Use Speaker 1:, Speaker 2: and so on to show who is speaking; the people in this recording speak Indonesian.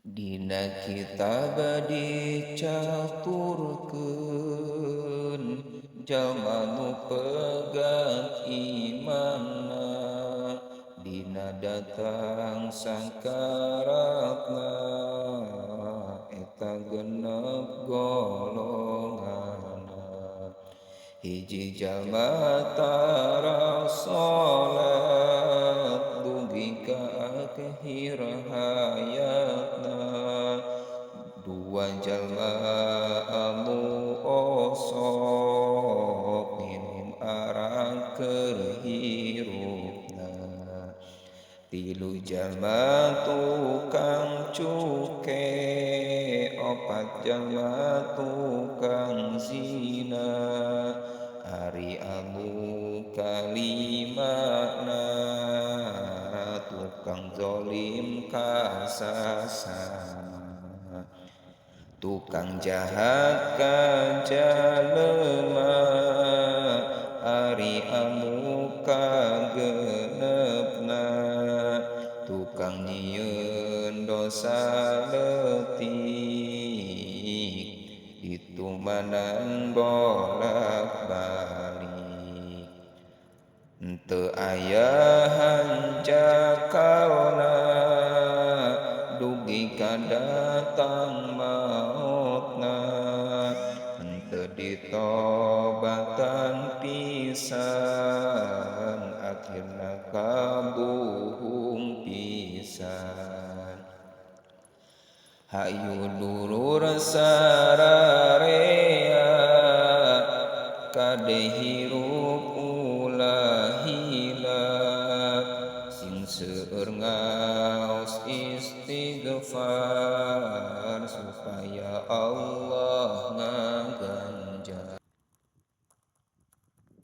Speaker 1: Dina kitab dicaturkeun jalma nu pegang imanna dina datang sangkaratna eta genep golonganna. Hiji jalma tara salat dugi ka akhir hayatna. Dua jalma anu osok minum arang keur hirupna. Tilu jalma tukang cuke, opat jalma tukang zina, ari anu kalimana tukang zolim ka sasama. Tukang jahat ka jalema ari anu kagenepna. Tukang nyieun dosa leutik ditumanan bolak-balik. Henteu aya hanjakalna dugi ka datang mautna. Henteu ditobatan pisan akhirna kabuhung pisan. Hayu dulur sararea kade hirup ulah hilap sing seueur ngaos istighfar supaya Allah